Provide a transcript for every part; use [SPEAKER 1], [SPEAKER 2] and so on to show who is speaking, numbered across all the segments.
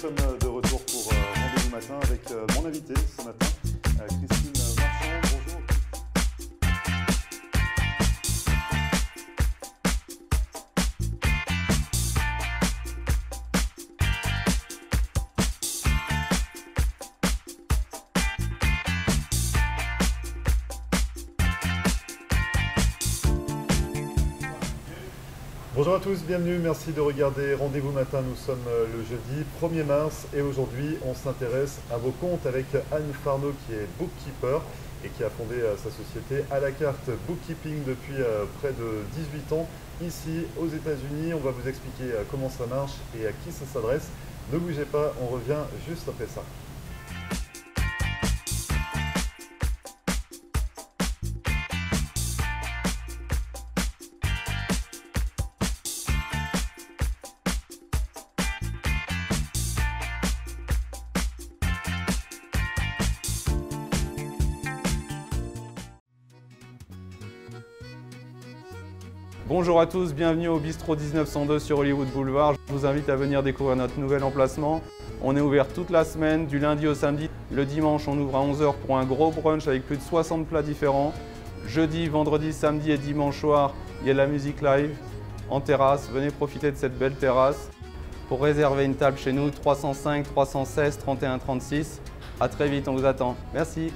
[SPEAKER 1] sommes de retour pour Rendez-vous Matin avec mon invité ce matin, Christine Marchand. Bonjour. Bonjour à tous, bienvenue, merci de regarder Rendez-vous Matin. Nous sommes le jeudi 1er mars et aujourd'hui on s'intéresse à vos comptes avec Anne Farneau qui est bookkeeper et qui a fondé sa société à la carte Bookkeeping depuis près de 18 ans ici aux États-Unis. On va vous expliquer comment ça marche et à qui ça s'adresse. Ne bougez pas, on revient juste après ça.
[SPEAKER 2] Bonjour à tous, bienvenue au Bistrot 1902 sur Hollywood Boulevard. Je vous invite à venir découvrir notre nouvel emplacement. On est ouvert toute la semaine, du lundi au samedi. Le dimanche, on ouvre à 11 h pour un gros brunch avec plus de 60 plats différents. Jeudi, vendredi, samedi et dimanche soir, il y a de la musique live en terrasse. Venez profiter de cette belle terrasse. Pour réserver une table chez nous, 305 316 31 36. À très vite, on vous attend. Merci.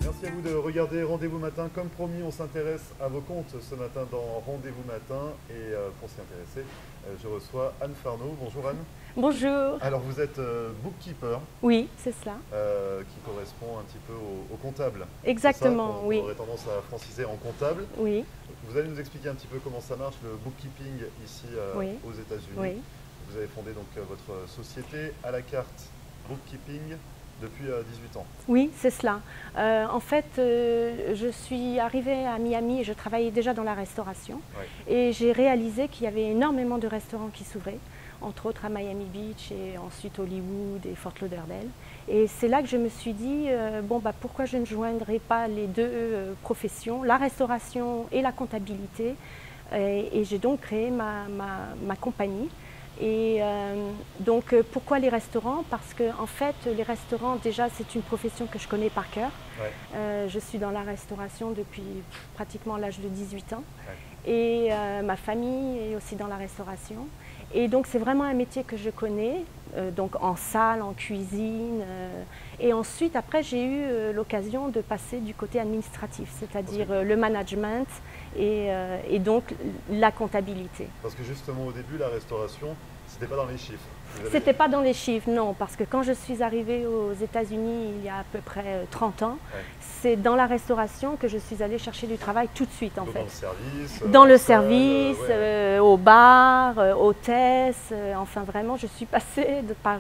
[SPEAKER 1] Merci à vous de regarder Rendez-vous Matin. Comme promis, on s'intéresse à vos comptes ce matin dans Rendez-vous Matin. Et pour s'y intéresser, je reçois Anne Farneau. Bonjour Anne.
[SPEAKER 3] Bonjour.
[SPEAKER 1] Alors vous êtes bookkeeper.
[SPEAKER 3] Oui, c'est cela.
[SPEAKER 1] Qui correspond un petit peu au comptable.
[SPEAKER 3] Exactement,
[SPEAKER 1] on
[SPEAKER 3] oui.
[SPEAKER 1] On aurait tendance à franciser en comptable.
[SPEAKER 3] Oui.
[SPEAKER 1] Vous allez nous expliquer un petit peu comment ça marche, le bookkeeping ici
[SPEAKER 3] Oui.
[SPEAKER 1] aux États-Unis.
[SPEAKER 3] Oui.
[SPEAKER 1] Vous avez fondé donc votre société à la carte Bookkeeping depuis 18 ans.
[SPEAKER 3] Oui, c'est cela. En fait, je suis arrivée à Miami et je travaillais déjà dans la restauration.
[SPEAKER 1] Ouais.
[SPEAKER 3] Et j'ai réalisé qu'il y avait énormément de restaurants qui s'ouvraient, entre autres à Miami Beach et ensuite Hollywood et Fort Lauderdale. Et c'est là que je me suis dit, pourquoi je ne joindrais pas les deux professions, la restauration et la comptabilité. Et j'ai donc créé ma compagnie. Et donc pourquoi les restaurants? Parce que en fait les restaurants, déjà c'est une profession que je connais par cœur. Ouais. Je suis dans la restauration depuis pratiquement l'âge de 18 ans. Ouais. Et ma famille est aussi dans la restauration. Et donc c'est vraiment un métier que je connais, donc en salle, en cuisine. Et ensuite après j'ai eu l'occasion de passer du côté administratif, c'est-à-dire le management et donc la comptabilité.
[SPEAKER 1] Parce que justement au début la restauration, c'était pas dans les chiffres.
[SPEAKER 3] C'était pas dans les chiffres, non, parce que quand je suis arrivée aux États-Unis il y a à peu près 30 ans, ouais. C'est dans la restauration que je suis allée chercher du travail tout de suite en fait.
[SPEAKER 1] Dans le service,
[SPEAKER 3] dans le service, ouais. Au bar, hôtesse, enfin vraiment je suis passée par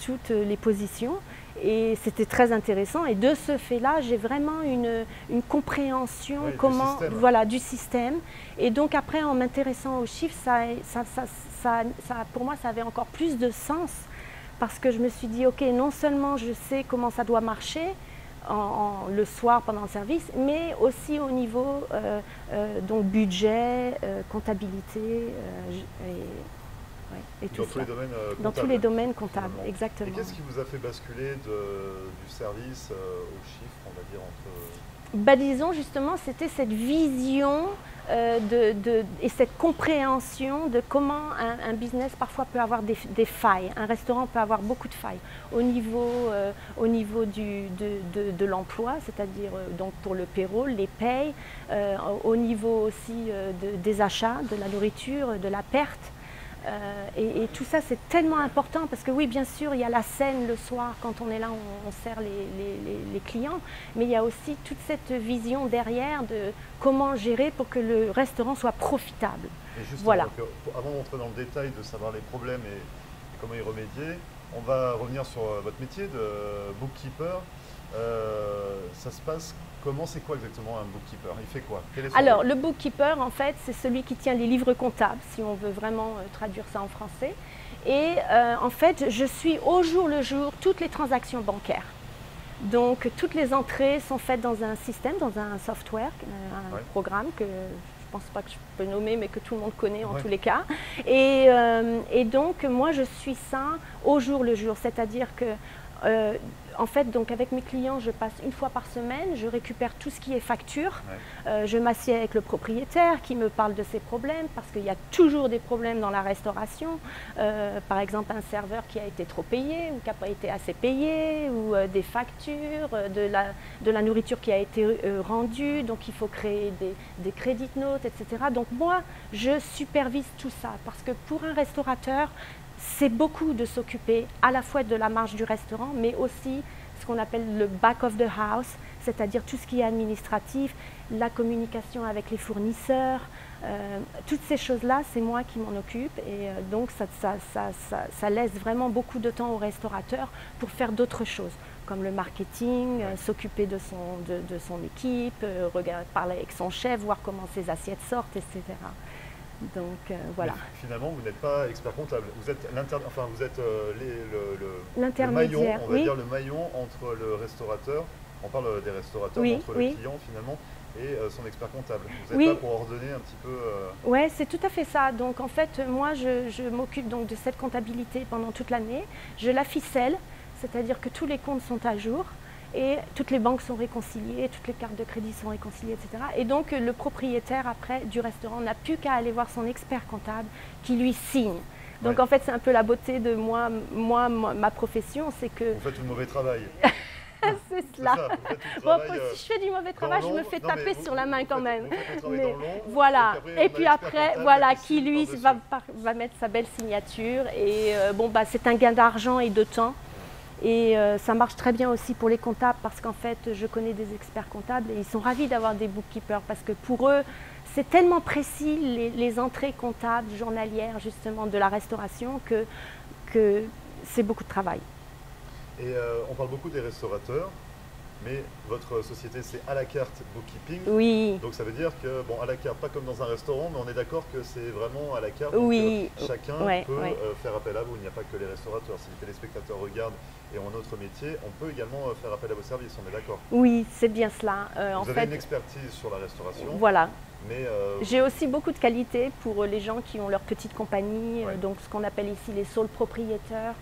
[SPEAKER 3] toutes les positions. Et c'était très intéressant et de ce fait-là, j'ai vraiment une compréhension du système. Et donc après, en m'intéressant aux chiffres, pour moi, ça avait encore plus de sens parce que je me suis dit, ok, non seulement je sais comment ça doit marcher le soir pendant le service, mais aussi au niveau donc budget, comptabilité. Et
[SPEAKER 1] dans tous les domaines comptables.
[SPEAKER 3] Dans tous les domaines comptables,
[SPEAKER 1] Finalement.
[SPEAKER 3] exactement.
[SPEAKER 1] Et qu'est-ce qui vous a fait basculer du service au chiffre, on va dire, entre...
[SPEAKER 3] Disons justement, c'était cette vision et cette compréhension de comment un business parfois peut avoir des failles. Un restaurant peut avoir beaucoup de failles au niveau de l'emploi, c'est-à-dire donc pour le payroll, les payes, au niveau aussi des achats, de la nourriture, de la perte. Et tout ça, c'est tellement important parce que oui, bien sûr, il y a la scène le soir quand on est là, on sert les clients, mais il y a aussi toute cette vision derrière de comment gérer pour que le restaurant soit profitable.
[SPEAKER 1] Et justement,
[SPEAKER 3] voilà.
[SPEAKER 1] Donc, avant d'entrer dans le détail de savoir les problèmes et comment y remédier, on va revenir sur votre métier de bookkeeper. Ça se passe comment? C'est quoi exactement un bookkeeper? Il fait quoi?
[SPEAKER 3] Alors, le bookkeeper, en fait, c'est celui qui tient les livres comptables, si on veut vraiment traduire ça en français. Et en fait, je suis au jour le jour toutes les transactions bancaires. Donc, toutes les entrées sont faites dans un système, dans un software, un programme que je ne pense pas que je peux nommer, mais que tout le monde connaît en tous les cas. Et donc, moi, je suis ça au jour le jour, c'est-à-dire que en fait, donc avec mes clients, je passe une fois par semaine, je récupère tout ce qui est facture. Je m'assieds avec le propriétaire qui me parle de ses problèmes parce qu'il y a toujours des problèmes dans la restauration. Par exemple, un serveur qui a été trop payé ou qui n'a pas été assez payé, ou des factures, de la nourriture qui a été rendue. Donc, il faut créer des credit notes, etc. Donc, moi, je supervise tout ça parce que pour un restaurateur, c'est beaucoup de s'occuper à la fois de la marge du restaurant, mais aussi ce qu'on appelle le back of the house, c'est-à-dire tout ce qui est administratif, la communication avec les fournisseurs, toutes ces choses-là, c'est moi qui m'en occupe. Et donc, ça laisse vraiment beaucoup de temps au restaurateur pour faire d'autres choses, comme le marketing, s'occuper de son équipe, parler avec son chef, voir comment ses assiettes sortent, etc. Donc voilà.
[SPEAKER 1] Mais finalement, vous n'êtes pas expert comptable. Vous êtes le maillon, on va dire le maillon entre le restaurateur. On parle des restaurateurs, entre le client finalement et son expert comptable. Vous êtes là pour ordonner un petit peu.
[SPEAKER 3] Oui, c'est tout à fait ça. Donc en fait, moi, je m'occupe donc de cette comptabilité pendant toute l'année. Je la ficelle, c'est-à-dire que tous les comptes sont à jour. Et toutes les banques sont réconciliées, toutes les cartes de crédit sont réconciliées, etc. Et donc le propriétaire après du restaurant n'a plus qu'à aller voir son expert comptable qui lui signe. Donc en fait c'est un peu la beauté de ma profession, c'est que...
[SPEAKER 1] Vous faites tout le mauvais travail.
[SPEAKER 3] C'est cela. Si je fais du mauvais travail, je me fais taper sur la main quand même.
[SPEAKER 1] Mais
[SPEAKER 3] voilà. Et puis après, voilà, qui lui va mettre sa belle signature. Et c'est un gain d'argent et de temps. Et ça marche très bien aussi pour les comptables parce qu'en fait, je connais des experts comptables et ils sont ravis d'avoir des bookkeepers parce que pour eux, c'est tellement précis les entrées comptables journalières justement de la restauration que c'est beaucoup de travail.
[SPEAKER 1] Et on parle beaucoup des restaurateurs, mais votre société c'est à la carte bookkeeping.
[SPEAKER 3] Oui.
[SPEAKER 1] Donc ça veut dire que, bon, à la carte, pas comme dans un restaurant, mais on est d'accord que c'est vraiment à la carte.
[SPEAKER 3] Oui.
[SPEAKER 1] Donc, chacun peut faire appel à vous. Il n'y a pas que les restaurateurs. Si les téléspectateurs regardent et ont un autre métier, on peut également faire appel à vos services, on est d'accord?
[SPEAKER 3] Oui, c'est bien cela.
[SPEAKER 1] Vous avez une expertise sur la restauration.
[SPEAKER 3] Voilà.
[SPEAKER 1] Mais
[SPEAKER 3] j'ai aussi beaucoup de qualité pour les gens qui ont leur petite compagnie, donc ce qu'on appelle ici les sole propriétaires.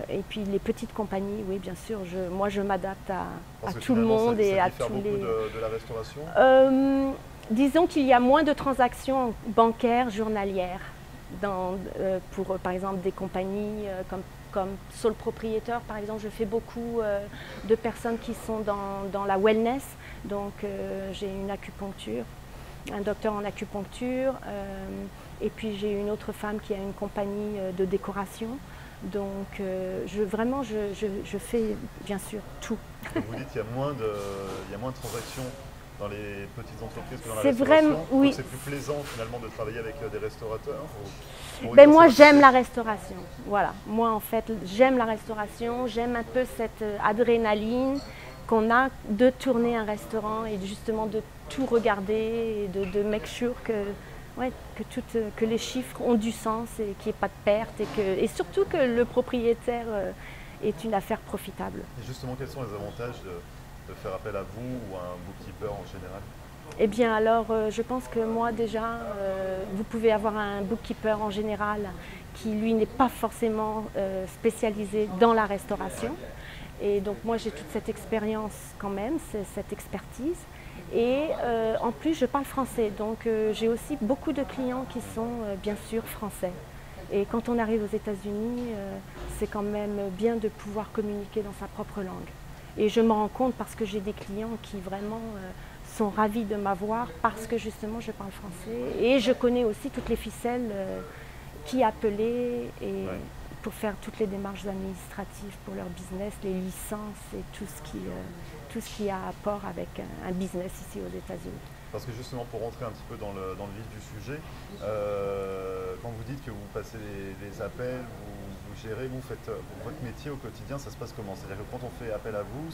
[SPEAKER 3] Et puis les petites compagnies, oui bien sûr, moi je m'adapte à tout le monde et à tous les...
[SPEAKER 1] de la restauration
[SPEAKER 3] disons qu'il y a moins de transactions bancaires journalières pour par exemple des compagnies comme sole propriétaire. Par exemple, je fais beaucoup de personnes qui sont dans la wellness, donc j'ai une acupuncture, un docteur en acupuncture, et puis j'ai une autre femme qui a une compagnie de décoration. Donc vraiment je fais bien sûr tout.
[SPEAKER 1] Vous dites qu'il y a moins de transactions dans les petites entreprises que dans la
[SPEAKER 3] restauration. Oui.
[SPEAKER 1] C'est plus plaisant finalement de travailler avec des restaurateurs
[SPEAKER 3] moi j'aime la restauration. Voilà. Moi en fait j'aime la restauration, j'aime un peu cette adrénaline qu'on a de tourner un restaurant et justement de tout regarder et de make sure que les chiffres ont du sens et qu'il n'y ait pas de perte et surtout que le propriétaire est une affaire profitable.
[SPEAKER 1] Et justement, quels sont les avantages de faire appel à vous ou à un bookkeeper en général?
[SPEAKER 3] Eh bien alors, je pense que moi déjà, vous pouvez avoir un bookkeeper en général qui lui n'est pas forcément spécialisé dans la restauration. Et donc moi j'ai toute cette expérience quand même, cette expertise. Et en plus je parle français, donc j'ai aussi beaucoup de clients qui sont bien sûr français. Et quand on arrive aux États-Unis, c'est quand même bien de pouvoir communiquer dans sa propre langue. Et je me rends compte parce que j'ai des clients qui vraiment sont ravis de m'avoir parce que justement je parle français. Et je connais aussi toutes les ficelles qui appeler et pour faire toutes les démarches administratives pour leur business, les licences et tout ce qui a rapport avec un business ici aux États-Unis.
[SPEAKER 1] Parce que justement, pour rentrer un petit peu dans le vif du sujet, quand vous dites que vous passez les appels, vous gérez, vous faites votre métier au quotidien, ça se passe comment? C'est-à-dire que quand on fait appel à vous,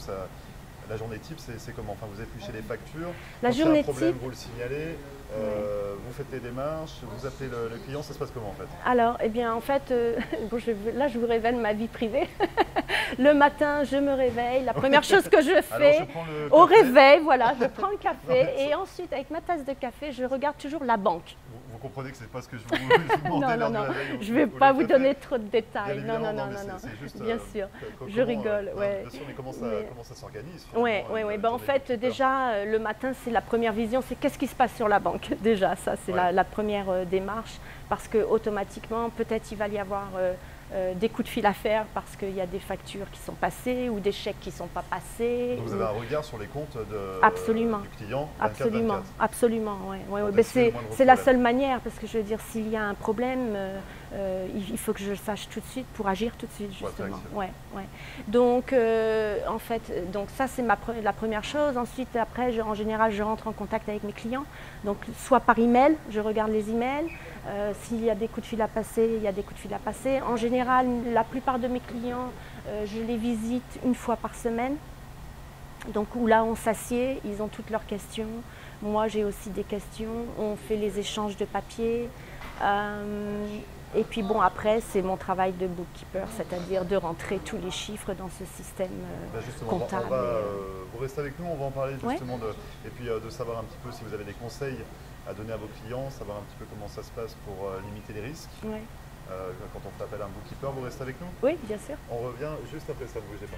[SPEAKER 1] la journée type, c'est comment? Enfin, vous épluchez les factures,
[SPEAKER 3] la
[SPEAKER 1] quand il y a
[SPEAKER 3] journée
[SPEAKER 1] un problème,
[SPEAKER 3] type,
[SPEAKER 1] vous le signalez, vous faites les démarches, vous appelez le client, ça se passe comment en fait?
[SPEAKER 3] Alors, eh bien, en fait, bon, là, je vous révèle ma vie privée. Le matin, je me réveille. La première chose que je fais, au réveil, voilà, je prends le café et ensuite, avec ma tasse de café, je regarde toujours la banque.
[SPEAKER 1] Vous comprenez que ce n'est pas ce que je vous demandais.
[SPEAKER 3] Non, je ne vais pas vous donner trop de détails. Non.
[SPEAKER 1] Juste,
[SPEAKER 3] bien sûr, je rigole. Ouais.
[SPEAKER 1] Bien sûr, mais comment ça s'organise?
[SPEAKER 3] Oui. Ben, en fait, déjà, le matin, c'est la première vision, c'est qu'est-ce qui se passe sur la banque. Déjà, ça, c'est la première démarche, parce que automatiquement, peut-être il va y avoir des coups de fil à faire parce qu'il y a des factures qui sont passées ou des chèques qui ne sont pas passés.
[SPEAKER 1] Donc vous avez un regard sur les comptes du client
[SPEAKER 3] 24/24. Absolument, ouais. C'est la seule manière, parce que je veux dire, s'il y a un problème, il faut que je le sache tout de suite pour agir tout de suite, justement. Ouais. Donc, en fait, ça c'est la première chose. Ensuite, après, en général, je rentre en contact avec mes clients. Donc, soit par email, je regarde les emails. S'il y a des coups de fil à passer, il y a des coups de fil à passer. En général, la plupart de mes clients, je les visite une fois par semaine. Donc où là, on s'assied, ils ont toutes leurs questions. Moi, j'ai aussi des questions. On fait les échanges de papier. Et puis bon, après, c'est mon travail de bookkeeper, c'est-à-dire de rentrer tous les chiffres dans ce système comptable.
[SPEAKER 1] Vous restez avec nous, on va en parler justement et puis de savoir un petit peu si vous avez des conseils à donner à vos clients, savoir un petit peu comment ça se passe pour limiter les risques. Quand on fait appel à un bookkeeper, vous restez avec nous?
[SPEAKER 3] Oui, bien sûr.
[SPEAKER 1] On revient juste après ça, ne bougez pas.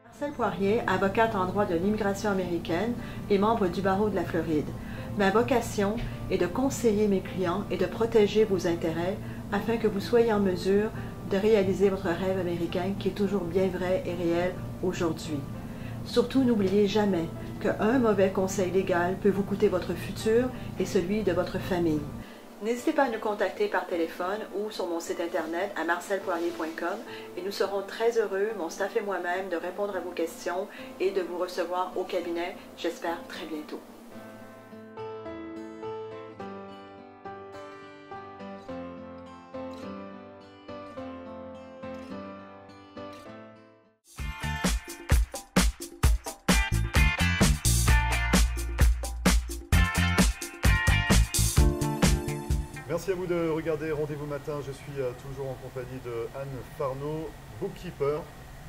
[SPEAKER 4] Marcelle Poirier, avocate en droit de l'immigration américaine et membre du barreau de la Floride. Ma vocation est de conseiller mes clients et de protéger vos intérêts afin que vous soyez en mesure de réaliser votre rêve américain qui est toujours bien vrai et réel aujourd'hui. Surtout, n'oubliez jamais qu'un mauvais conseil légal peut vous coûter votre futur et celui de votre famille. N'hésitez pas à nous contacter par téléphone ou sur mon site internet à marcelpoirier.com et nous serons très heureux, mon staff et moi-même, de répondre à vos questions et de vous recevoir au cabinet, j'espère très bientôt.
[SPEAKER 1] Merci à vous de regarder Rendez-vous Matin. Je suis toujours en compagnie de Anne Farneau, bookkeeper,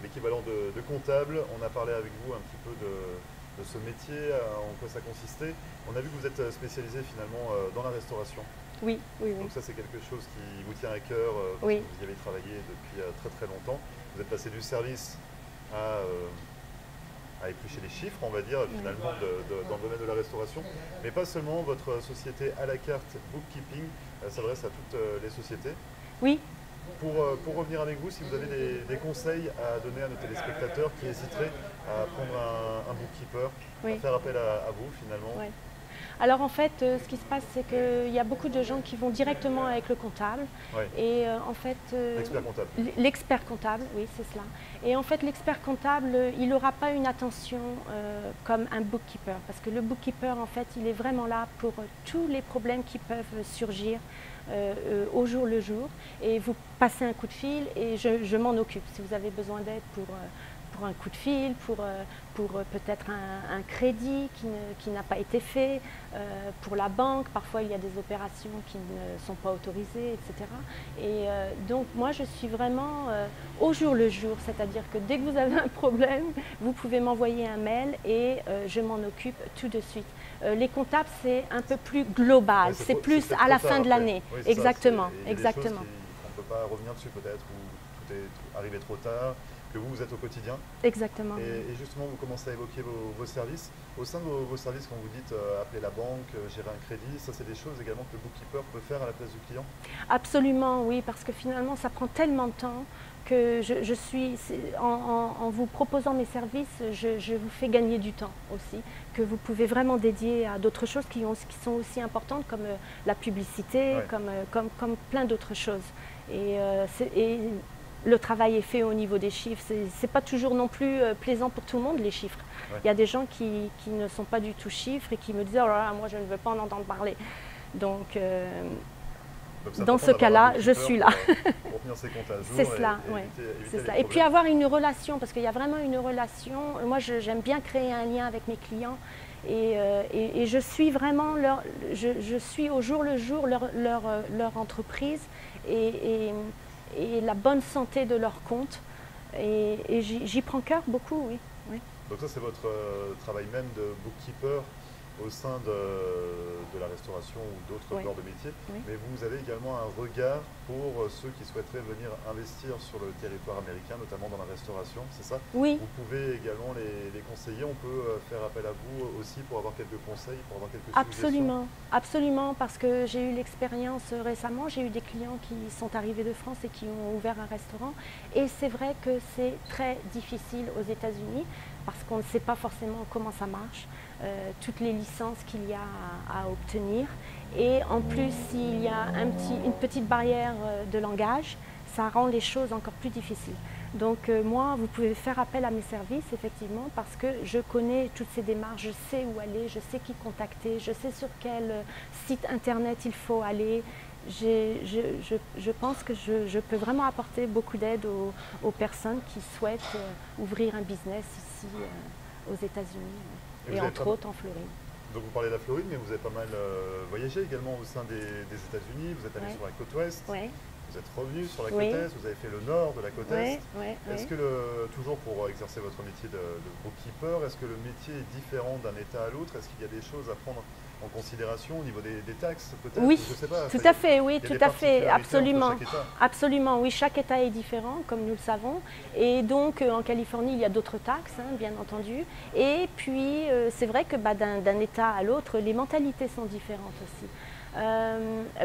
[SPEAKER 1] l'équivalent de comptable. On a parlé avec vous un petit peu de ce métier, en quoi ça consistait. On a vu que vous êtes spécialisé finalement dans la restauration.
[SPEAKER 3] Oui.
[SPEAKER 1] Donc ça, c'est quelque chose qui vous tient à cœur, parce que vous y avez travaillé depuis très longtemps. Vous êtes passé du service à éplucher les chiffres, on va dire, finalement, dans le domaine de la restauration. Mais pas seulement, votre société à la carte Bookkeeping s'adresse à toutes les sociétés.
[SPEAKER 3] Oui.
[SPEAKER 1] Pour revenir avec vous, si vous avez des conseils à donner à nos téléspectateurs qui hésiteraient à prendre un bookkeeper, à faire appel à vous finalement.
[SPEAKER 3] Oui. Alors en fait, ce qui se passe, c'est qu'il y a beaucoup de gens qui vont directement avec le comptable. Et en fait,
[SPEAKER 1] l'expert comptable.
[SPEAKER 3] L'expert comptable, oui, c'est cela. Et en fait, l'expert comptable, il n'aura pas une attention comme un bookkeeper. Parce que le bookkeeper, en fait, il est vraiment là pour tous les problèmes qui peuvent surgir au jour le jour. Et vous passez un coup de fil et je m'en occupe. Si vous avez besoin d'aide pour pour un coup de fil, pour peut-être un crédit qui n'a pas été fait, pour la banque, parfois il y a des opérations qui ne sont pas autorisées, etc. Et donc moi je suis vraiment au jour le jour, c'est-à-dire que dès que vous avez un problème, vous pouvez m'envoyer un mail et je m'en occupe tout de suite. Les comptables, c'est un peu plus global,
[SPEAKER 1] Ouais,
[SPEAKER 3] c'est plus à la fin de l'année.
[SPEAKER 1] Oui,
[SPEAKER 3] exactement,
[SPEAKER 1] ça,
[SPEAKER 3] exactement.
[SPEAKER 1] On ne peut pas revenir dessus peut-être, ou tout est arrivé trop tard, que vous êtes au quotidien.
[SPEAKER 3] Exactement.
[SPEAKER 1] Et justement, vous commencez à évoquer vos services. Au sein de vos services, quand vous dites appeler la banque, gérer un crédit, ça c'est des choses également que le bookkeeper peut faire à la place du client?
[SPEAKER 3] Absolument, oui, parce que finalement, ça prend tellement de temps que je suis, en vous proposant mes services, je vous fais gagner du temps aussi, que vous pouvez vraiment dédier à d'autres choses qui sont aussi importantes, comme la publicité,
[SPEAKER 1] Ouais.
[SPEAKER 3] comme plein d'autres choses. Et le travail est fait au niveau des chiffres. C'est pas toujours non plus plaisant pour tout le monde, les chiffres.
[SPEAKER 1] Ouais.
[SPEAKER 3] Il y a des gens qui ne sont pas du tout chiffres et qui me disent « Oh là là, moi je ne veux pas en entendre parler ». Donc
[SPEAKER 1] c'est
[SPEAKER 3] dans
[SPEAKER 1] important
[SPEAKER 3] ce
[SPEAKER 1] d'avoir
[SPEAKER 3] cas-là,
[SPEAKER 1] un
[SPEAKER 3] je
[SPEAKER 1] bookkeeper
[SPEAKER 3] suis là.
[SPEAKER 1] Pour tenir ses comptes à jour.
[SPEAKER 3] C'est cela,
[SPEAKER 1] et
[SPEAKER 3] ouais.
[SPEAKER 1] éviter
[SPEAKER 3] C'est
[SPEAKER 1] les
[SPEAKER 3] ça. Et puis
[SPEAKER 1] problèmes.
[SPEAKER 3] avoir une relation, parce qu'il y a vraiment une relation. Moi, j'aime bien créer un lien avec mes clients et je suis vraiment je suis au jour le jour leur entreprise et la bonne santé de leur compte. Et j'y prends cœur beaucoup, oui. Oui.
[SPEAKER 1] Donc ça c'est votre travail même de bookkeeper au sein de la restauration ou d'autres
[SPEAKER 3] Oui.
[SPEAKER 1] corps de métier,
[SPEAKER 3] Oui.
[SPEAKER 1] mais vous avez également un regard pour ceux qui souhaiteraient venir investir sur le territoire américain, notamment dans la restauration, c'est ça?
[SPEAKER 3] Oui.
[SPEAKER 1] Vous pouvez également les conseiller, on peut faire appel à vous aussi pour avoir quelques conseils, pour avoir quelques
[SPEAKER 3] Absolument, absolument, parce que j'ai eu l'expérience récemment, j'ai eu des clients qui sont arrivés de France et qui ont ouvert un restaurant, et c'est vrai que c'est très difficile aux États-Unis parce qu'on ne sait pas forcément comment ça marche, toutes les licences qu'il y a à obtenir, et en plus s'il y a une petite barrière de langage, ça rend les choses encore plus difficiles. Donc moi, vous pouvez faire appel à mes services, effectivement, parce que je connais toutes ces démarches, je sais où aller, je sais qui contacter, je sais sur quel site internet il faut aller. Je pense que je peux vraiment apporter beaucoup d'aide aux personnes qui souhaitent ouvrir un business ici aux États-Unis et entre autres en Floride.
[SPEAKER 1] Donc vous parlez de la Floride, mais vous avez pas mal voyagé également au sein des États-Unis, vous êtes allé
[SPEAKER 3] Ouais.
[SPEAKER 1] sur la côte ouest.
[SPEAKER 3] Ouais.
[SPEAKER 1] Vous êtes revenu sur la côte
[SPEAKER 3] Oui.
[SPEAKER 1] est, vous avez fait le nord de la côte
[SPEAKER 3] Ouais,
[SPEAKER 1] est.
[SPEAKER 3] ouais,
[SPEAKER 1] Est-ce
[SPEAKER 3] ouais.
[SPEAKER 1] que, toujours pour exercer votre métier de bookkeeper, est-ce que le métier est différent d'un État à l'autre? Est-ce qu'il y a des choses à prendre en considération au niveau des taxes peut-être?
[SPEAKER 3] Oui,
[SPEAKER 1] Je sais pas,
[SPEAKER 3] tout
[SPEAKER 1] ça,
[SPEAKER 3] à fait, oui,
[SPEAKER 1] il y a
[SPEAKER 3] tout
[SPEAKER 1] des
[SPEAKER 3] à fait,
[SPEAKER 1] particularités entre
[SPEAKER 3] absolument.
[SPEAKER 1] chaque État.
[SPEAKER 3] Absolument, oui, chaque État est différent, comme nous le savons. Et donc, en Californie, il y a d'autres taxes, hein, bien entendu. Et puis, c'est vrai que d'un État à l'autre, les mentalités sont différentes aussi.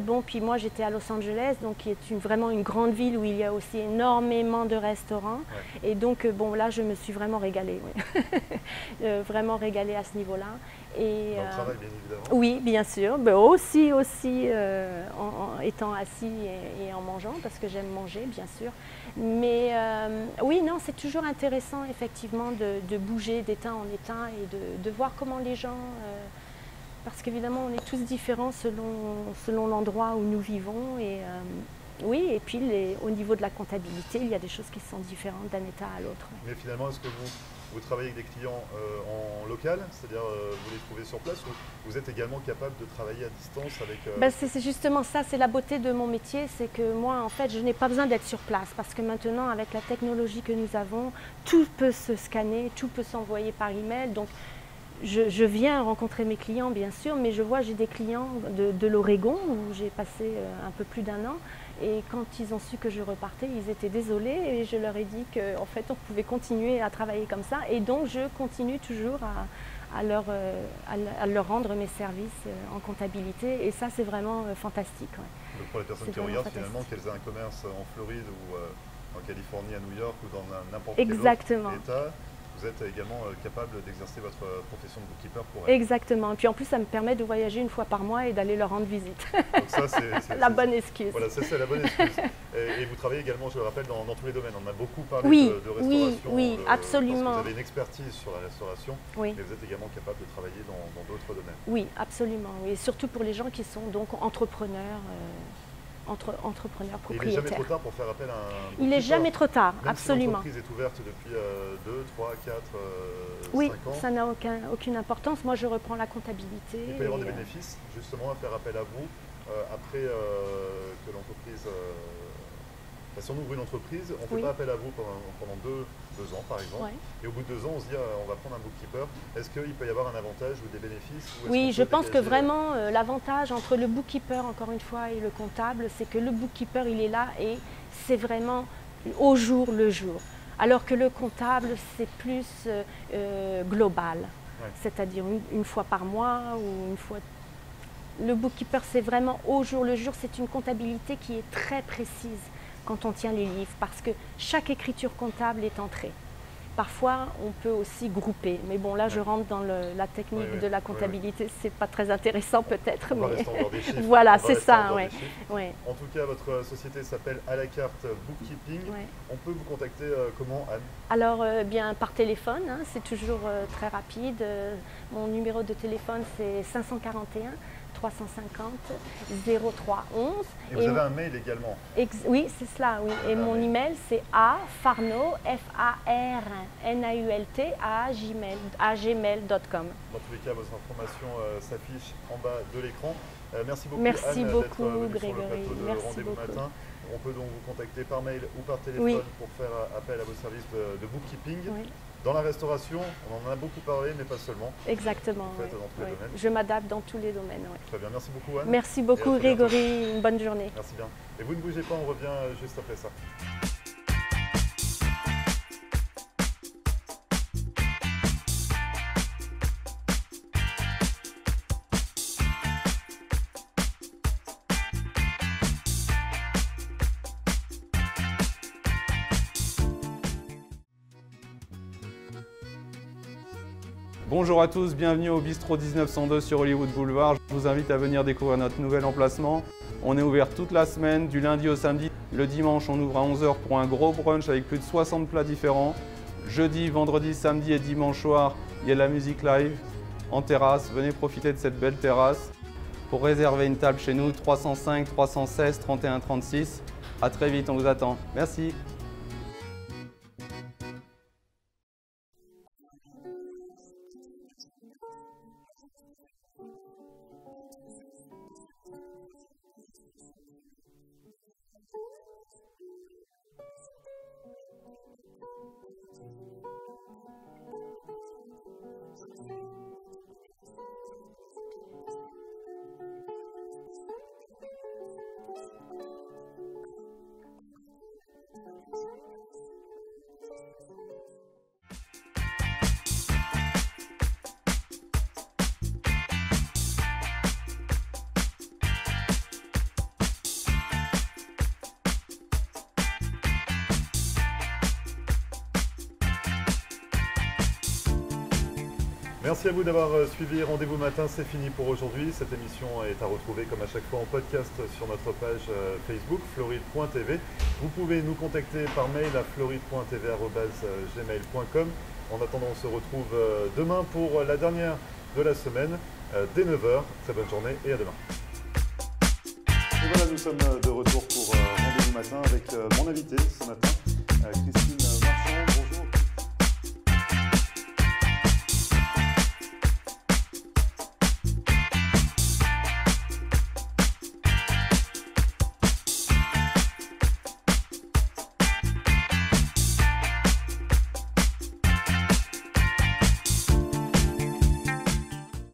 [SPEAKER 3] Bon, puis moi, j'étais à Los Angeles, donc qui est vraiment une grande ville où il y a aussi énormément de restaurants.
[SPEAKER 1] Ouais.
[SPEAKER 3] Et donc, bon, là, je me suis vraiment régalée, oui. Vraiment régalée à ce niveau-là. Et,
[SPEAKER 1] Dans le travail, bien évidemment.
[SPEAKER 3] oui, bien sûr, mais aussi en étant assis et en mangeant, parce que j'aime manger, bien sûr. Mais oui, non, c'est toujours intéressant, effectivement, de bouger d'État en État et de voir comment les gens... parce qu'évidemment, on est tous différents selon l'endroit où nous vivons. Et oui, et puis au niveau de la comptabilité, il y a des choses qui sont différentes d'un État à l'autre.
[SPEAKER 1] Mais finalement, est-ce que vous travaillez avec des clients en local, c'est-à-dire vous les trouvez sur place, ou vous êtes également capable de travailler à distance avec...
[SPEAKER 3] Ben, c'est justement ça, c'est la beauté de mon métier, c'est que moi, en fait, je n'ai pas besoin d'être sur place, parce que maintenant, avec la technologie que nous avons, tout peut se scanner, tout peut s'envoyer par email. Donc, je viens rencontrer mes clients, bien sûr, mais j'ai des clients de l'Oregon, où j'ai passé un peu plus d'1 an. Et quand ils ont su que je repartais, ils étaient désolés et je leur ai dit qu'en fait, on pouvait continuer à travailler comme ça. Et donc, je continue toujours à leur rendre mes services en comptabilité. Et ça, c'est vraiment fantastique. Ouais.
[SPEAKER 1] Donc pour les personnes qui regardent, finalement, qu'elles aient un commerce en Floride ou en Californie, à New York ou dans n'importe quel autre État, vous êtes également capable d'exercer votre profession de bookkeeper pour elles.
[SPEAKER 3] Exactement. Et puis en plus, ça me permet de voyager une fois par mois et d'aller leur rendre visite.
[SPEAKER 1] Donc ça, c'est
[SPEAKER 3] la bonne excuse.
[SPEAKER 1] Voilà, ça c'est la bonne excuse. Et vous travaillez également, je le rappelle, dans tous les domaines. On a beaucoup parlé
[SPEAKER 3] Oui,
[SPEAKER 1] de restauration.
[SPEAKER 3] oui, absolument.
[SPEAKER 1] Parce que vous avez une expertise sur la restauration,
[SPEAKER 3] Oui.
[SPEAKER 1] mais vous êtes également capable de travailler dans d'autres domaines.
[SPEAKER 3] Oui, absolument. Oui. Et surtout pour les gens qui sont donc entrepreneurs. entrepreneurs,
[SPEAKER 1] Et il n'est
[SPEAKER 3] propriétaires.
[SPEAKER 1] jamais trop tard pour faire appel à un
[SPEAKER 3] Il n'est jamais trop tard,
[SPEAKER 1] même
[SPEAKER 3] absolument.
[SPEAKER 1] Si l'entreprise est ouverte depuis 2, 3, 4,
[SPEAKER 3] Oui,
[SPEAKER 1] 5 ans.
[SPEAKER 3] ça n'a aucune importance. Moi, je reprends la comptabilité.
[SPEAKER 1] Il peut y avoir des bénéfices justement à faire appel à vous après que l'entreprise... si on ouvre une entreprise, on ne fait pas appel à vous pendant 2 ans par exemple. Ouais. Et au bout de 2 ans, on se dit on va prendre un bookkeeper. Est-ce qu'il peut y avoir un avantage ou des bénéfices
[SPEAKER 3] Oui, je pense que vraiment l'avantage entre le bookkeeper, encore une fois, et le comptable, c'est que le bookkeeper, il est là et c'est vraiment au jour le jour. Alors que le comptable, c'est plus global. Ouais. C'est-à-dire une fois par mois ou une fois... Le bookkeeper, c'est vraiment au jour le jour. C'est une comptabilité qui est très précise quand on tient les livres, parce que chaque écriture comptable est entrée. Parfois, on peut aussi grouper, mais bon, là, je rentre dans la technique de la comptabilité, c'est pas très intéressant peut-être, mais voilà, c'est ça. Ouais.
[SPEAKER 1] En tout cas, votre société s'appelle À la carte Bookkeeping. On peut vous contacter comment, Anne?
[SPEAKER 3] Alors, bien par téléphone, hein, c'est toujours très rapide. Mon numéro de téléphone, c'est 541 350 0311.
[SPEAKER 1] Et vous avez un mail également?
[SPEAKER 3] Oui, c'est cela, oui. Et mon email, c'est afarnault, F-A-R-N-A-U-L-T, à gmail.com.
[SPEAKER 1] Dans tous les cas, votre information s'affiche en bas de l'écran. Merci beaucoup,
[SPEAKER 3] merci
[SPEAKER 1] Anne,
[SPEAKER 3] beaucoup,
[SPEAKER 1] d'être venue sur le plateau de
[SPEAKER 3] merci
[SPEAKER 1] Rendez-vous
[SPEAKER 3] beaucoup.
[SPEAKER 1] Matin. On peut donc vous contacter par mail ou par téléphone pour faire appel à vos services de bookkeeping. Oui. Dans la restauration, on en a beaucoup parlé, mais pas seulement.
[SPEAKER 3] Exactement.
[SPEAKER 1] Dans tous les domaines.
[SPEAKER 3] Je m'adapte dans tous les domaines.
[SPEAKER 1] Très bien, merci beaucoup, Anne.
[SPEAKER 3] Merci beaucoup, Grégory. Une bonne journée.
[SPEAKER 1] Merci bien. Et vous ne bougez pas, on revient juste après ça.
[SPEAKER 2] Bonjour à tous, bienvenue au Bistrot 1902 sur Hollywood Boulevard. Je vous invite à venir découvrir notre nouvel emplacement. On est ouvert toute la semaine, du lundi au samedi. Le dimanche, on ouvre à 11 h pour un gros brunch avec plus de 60 plats différents. Jeudi, vendredi, samedi et dimanche soir, il y a de la musique live en terrasse. Venez profiter de cette belle terrasse. Pour réserver une table chez nous, 305 316 31 36. À très vite, on vous attend. Merci.
[SPEAKER 1] Merci à vous d'avoir suivi Rendez-vous Matin, c'est fini pour aujourd'hui. Cette émission est à retrouver comme à chaque fois en podcast sur notre page Facebook floride.tv. Vous pouvez nous contacter par mail à floride.tv@gmail.com. En attendant, on se retrouve demain pour la dernière de la semaine, dès 9 h. Très bonne journée et à demain. Et voilà, nous sommes de retour pour Rendez-vous Matin avec mon invité ce matin, Christine